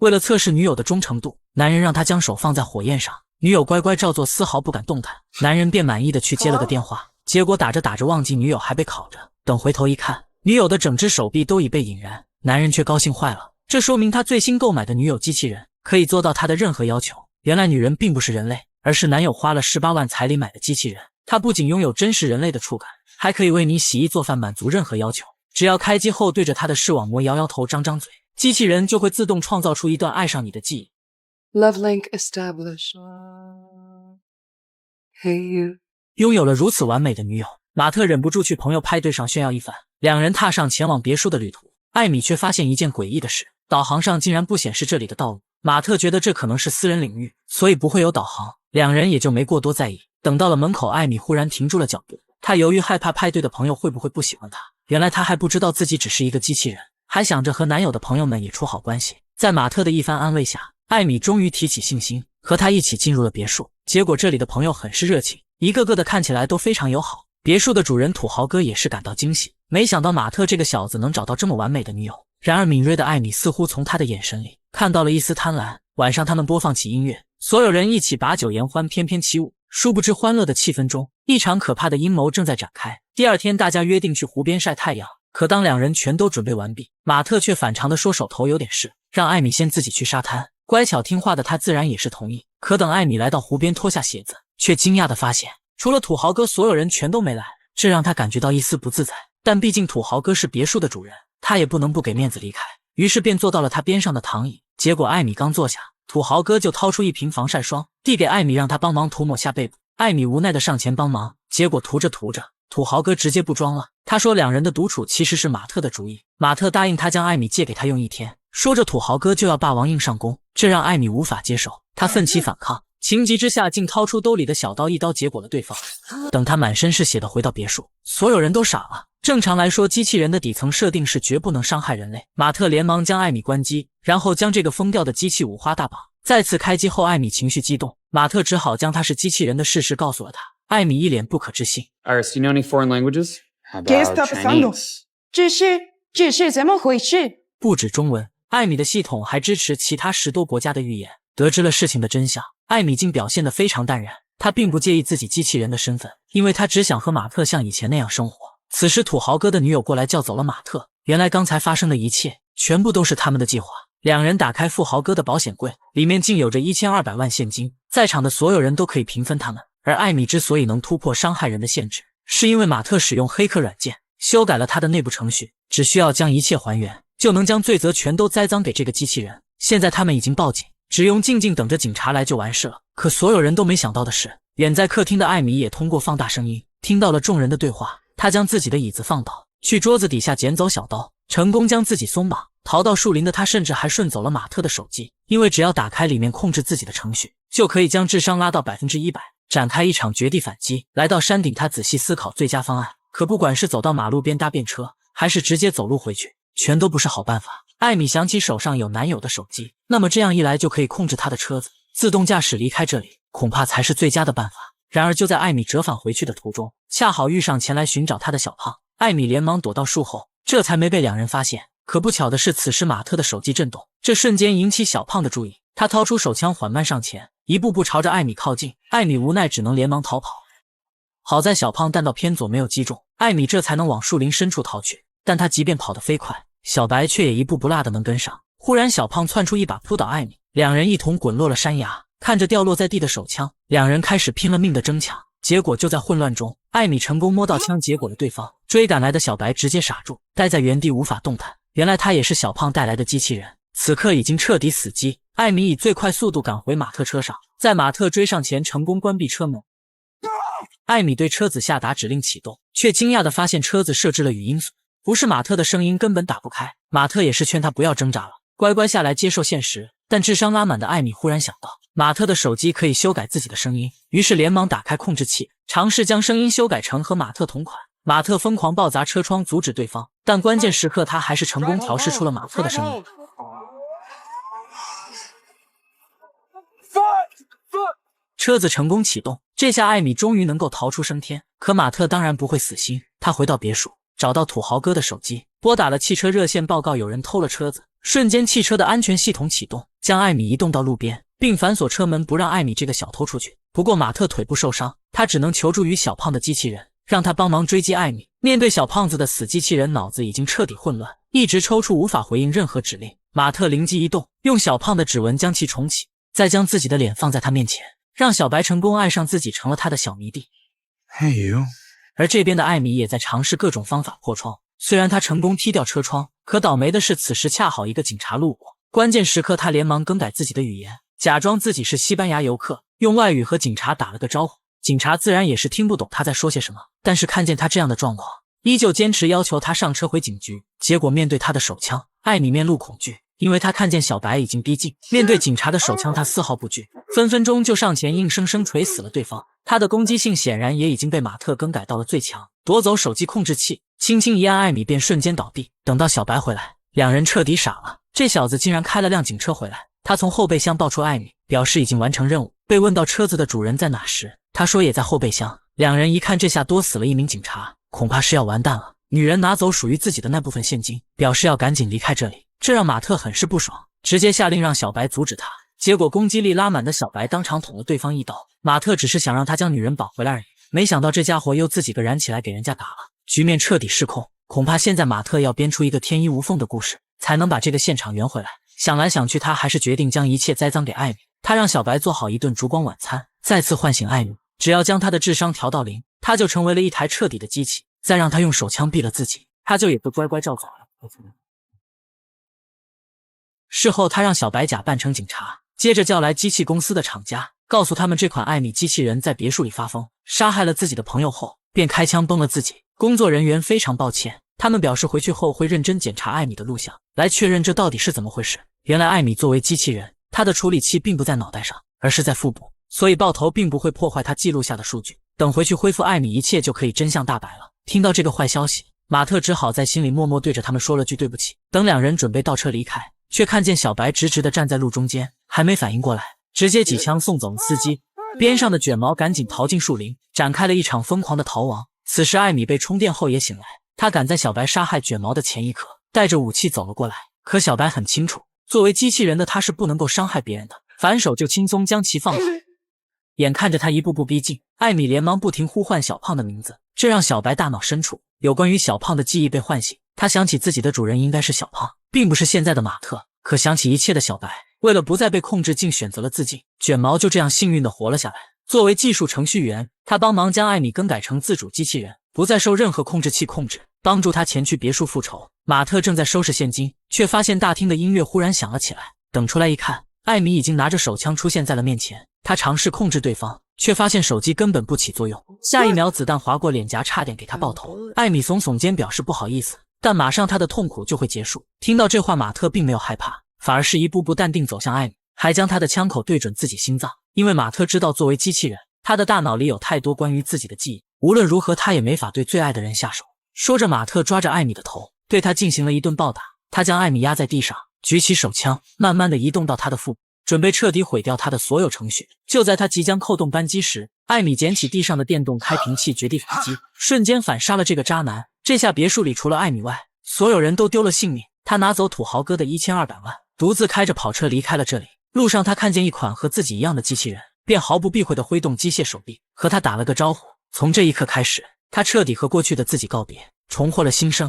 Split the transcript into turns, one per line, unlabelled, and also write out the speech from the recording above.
为了测试女友的忠诚度，男人让他将手放在火焰上，女友乖乖照做，丝毫不敢动弹。男人便满意的去接了个电话，结果打着打着忘记女友还被烤着，等回头一看，女友的整只手臂都已被引燃，男人却高兴坏了。这说明他最新购买的女友机器人可以做到他的任何要求。原来女人并不是人类，而是男友花了18万彩礼买的机器人。它不仅拥有真实人类的触感，还可以为你洗衣做饭，满足任何要求。只要开机后对着它的视网膜摇摇头张张嘴，机器人就会自动创造出一段爱上你的记忆。
Love link established. Hey you.
拥有了如此完美的女友，马特忍不住去朋友派对上炫耀一番。两人踏上前往别墅的旅途，艾米却发现一件诡异的事，导航上竟然不显示这里的道路。马特觉得这可能是私人领域，所以不会有导航，两人也就没过多在意。等到了门口，艾米忽然停住了脚步，她由于害怕派对的朋友会不会不喜欢她，原来她还不知道自己只是一个机器人，还想着和男友的朋友们也处好关系。在马特的一番安慰下，艾米终于提起信心，和他一起进入了别墅。结果这里的朋友很是热情，一个个的看起来都非常友好。别墅的主人土豪哥也是感到惊喜，没想到马特这个小子能找到这么完美的女友。然而敏锐的艾米似乎从他的眼神里看到了一丝贪婪。晚上他们播放起音乐，所有人一起把酒言欢，翩翩起舞。殊不知欢乐的气氛中，一场可怕的阴谋正在展开。第二天大家约定去湖边晒太阳，可当两人全都准备完毕，马特却反常地说手头有点事，让艾米先自己去沙滩。乖巧听话的他自然也是同意。可等艾米来到湖边脱下鞋子，却惊讶地发现除了土豪哥所有人全都没来，这让他感觉到一丝不自在。但毕竟土豪哥是别墅的主人，他也不能不给面子离开，于是便坐到了他边上的躺椅。结果艾米刚坐下，土豪哥就掏出一瓶防晒霜递给艾米，让他帮忙涂抹下背部。艾米无奈的上前帮忙，结果涂着涂着，土豪哥直接不装了。他说两人的独处其实是马特的主意，马特答应他将艾米借给他用1天。说着土豪哥就要霸王硬上弓，这让艾米无法接受，他奋起反抗，情急之下竟掏出兜里的小刀，一刀结果了对方。等他满身是血的回到别墅，所有人都傻了。正常来说，机器人的底层设定是绝不能伤害人类。马特连忙将艾米关机，然后将这个疯掉的机器五花大绑。再次开机后，艾米情绪激动，马特只好将她是机器人的事实告诉了她。艾米一脸不可置信。
Iris, do you know any foreign languages? How
¿Qué
about
está pasando?
Chinese?
这是怎么回事？
不止中文，艾米的系统还支持其他10多国家的语言。得知了事情的真相，艾米竟表现得非常淡然。她并不介意自己机器人的身份，因为她只想和马特像以前那样生活。此时土豪哥的女友过来叫走了马特，原来刚才发生的一切全部都是他们的计划。两人打开富豪哥的保险柜，里面竟有着1200万现金，在场的所有人都可以平分他们。而艾米之所以能突破伤害人的限制，是因为马特使用黑客软件修改了他的内部程序，只需要将一切还原，就能将罪责全都栽赃给这个机器人。现在他们已经报警，只用静静等着警察来就完事了。可所有人都没想到的是，远在客厅的艾米也通过放大声音听到了众人的对话。他将自己的椅子放倒，去桌子底下捡走小刀，成功将自己松绑。逃到树林的他甚至还顺走了马特的手机，因为只要打开里面控制自己的程序，就可以将智商拉到100%，展开一场绝地反击。来到山顶，他仔细思考最佳方案，可不管是走到马路边搭便车，还是直接走路回去，全都不是好办法。艾米想起手上有男友的手机，那么这样一来就可以控制他的车子，自动驾驶离开这里，恐怕才是最佳的办法。然而就在艾米折返回去的途中，恰好遇上前来寻找她的小胖。艾米连忙躲到树后，这才没被两人发现。可不巧的是，此时马特的手机震动，这瞬间引起小胖的注意。他掏出手枪，缓慢上前，一步步朝着艾米靠近。艾米无奈只能连忙逃跑。好在小胖弹道偏左没有击中，艾米这才能往树林深处逃去。但他即便跑得飞快，小白却也一步不落的能跟上。忽然小胖窜出一把扑倒艾米，两人一同滚落了山崖。看着掉落在地的手枪，两人开始拼了命的争抢。结果就在混乱中，艾米成功摸到枪，结果了对方。追赶来的小白直接傻住，待在原地无法动弹。原来他也是小胖带来的机器人，此刻已经彻底死机。艾米以最快速度赶回马特车上，在马特追上前成功关闭车门。艾米对车子下达指令启动，却惊讶地发现车子设置了语音锁，不是马特的声音根本打不开。马特也是劝他不要挣扎了，乖乖下来接受现实。但智商拉满的艾米忽然想到，马特的手机可以修改自己的声音，于是连忙打开控制器，尝试将声音修改成和马特同款。马特疯狂爆砸车窗阻止对方，但关键时刻他还是成功调试出了马特的声音。车子成功启动，这下艾米终于能够逃出升天。可马特当然不会死心，他回到别墅，找到土豪哥的手机，拨打了汽车热线报告有人偷了车子。瞬间汽车的安全系统启动，将艾米移动到路边，并反锁车门不让艾米这个小偷出去。不过马特腿部受伤，他只能求助于小胖的机器人，让他帮忙追击艾米。面对小胖子的死机器人，脑子已经彻底混乱，一直抽搐，无法回应任何指令。马特灵机一动，用小胖的指纹将其重启，再将自己的脸放在他面前，让小白成功爱上自己，成了他的小迷弟。
Hey you。
而这边的艾米也在尝试各种方法破窗，虽然他成功踢掉车窗，可倒霉的是此时恰好一个警察路过，关键时刻他连忙更改自己的语言，假装自己是西班牙游客，用外语和警察打了个招呼。警察自然也是听不懂他在说些什么，但是看见他这样的状况，依旧坚持要求他上车回警局。结果面对他的手枪，艾米面露恐惧，因为他看见小白已经逼近，面对警察的手枪他丝毫不惧，分分钟就上前硬生生锤死了对方。他的攻击性显然也已经被马特更改到了最强，夺走手机控制器，轻轻一按，艾米便瞬间倒地。等到小白回来，两人彻底傻了，这小子竟然开了辆警车回来。他从后备箱抱出艾米，表示已经完成任务。被问到车子的主人在哪时，他说也在后备箱。两人一看这下多死了一名警察，恐怕是要完蛋了。女人拿走属于自己的那部分现金，表示要赶紧离开这里，这让马特很是不爽，直接下令让小白阻止他。结果攻击力拉满的小白当场捅了对方一刀。马特只是想让他将女人绑回来而已，没想到这家伙又自己个燃起来给人家打了，局面彻底失控。恐怕现在马特要编出一个天衣无缝的故事，才能把这个现场圆回来。想来想去，他还是决定将一切栽赃给艾米。他让小白做好一顿烛光晚餐，再次唤醒艾米。只要将他的智商调到0，他就成为了一台彻底的机器。再让他用手枪毙了自己，他就也会乖乖照做了。事后，他让小白假扮成警察，接着叫来机器公司的厂家，告诉他们这款艾米机器人在别墅里发疯，杀害了自己的朋友后，便开枪崩了自己。工作人员非常抱歉，他们表示回去后会认真检查艾米的录像，来确认这到底是怎么回事。原来艾米作为机器人，她的处理器并不在脑袋上，而是在腹部，所以爆头并不会破坏她记录下的数据。等回去恢复艾米，一切就可以真相大白了。听到这个坏消息，马特只好在心里默默对着他们说了句对不起。等两人准备倒车离开，却看见小白直直地站在路中间，还没反应过来，直接几枪送走了司机。边上的卷毛赶紧逃进树林，展开了一场疯狂的逃亡。此时艾米被充电后也醒来，他赶在小白杀害卷毛的前一刻，带着武器走了过来。可小白很清楚，作为机器人的他是不能够伤害别人的，反手就轻松将其放倒。眼看着他一步步逼近，艾米连忙不停呼唤小胖的名字，这让小白大脑深处有关于小胖的记忆被唤醒。他想起自己的主人应该是小胖，并不是现在的马特。可想起一切的小白，为了不再被控制，竟选择了自尽。卷毛就这样幸运地活了下来。作为技术程序员，他帮忙将艾米更改成自主机器人，不再受任何控制器控制，帮助他前去别墅复仇。马特正在收拾现金，却发现大厅的音乐忽然响了起来。等出来一看，艾米已经拿着手枪出现在了面前。他尝试控制对方，却发现手机根本不起作用。下一秒，子弹划过脸颊，差点给他爆头。艾米耸耸肩，表示不好意思，但马上他的痛苦就会结束。听到这话，马特并没有害怕，反而是一步步淡定走向艾米，还将他的枪口对准自己心脏。因为马特知道，作为机器人，他的大脑里有太多关于自己的记忆，无论如何他也没法对最爱的人下手。说着，马特抓着艾米的头，对他进行了一顿暴打。他将艾米压在地上，举起手枪，慢慢的移动到他的腹部，准备彻底毁掉他的所有程序。就在他即将扣动扳机时，艾米捡起地上的电动开瓶器，绝地反击，瞬间反杀了这个渣男。这下别墅里除了艾米外，所有人都丢了性命。他拿走土豪哥的1200万，独自开着跑车离开了这里。路上他看见一款和自己一样的机器人，便毫不避讳地挥动机械手臂，和他打了个招呼。从这一刻开始，他彻底和过去的自己告别，重获了新生。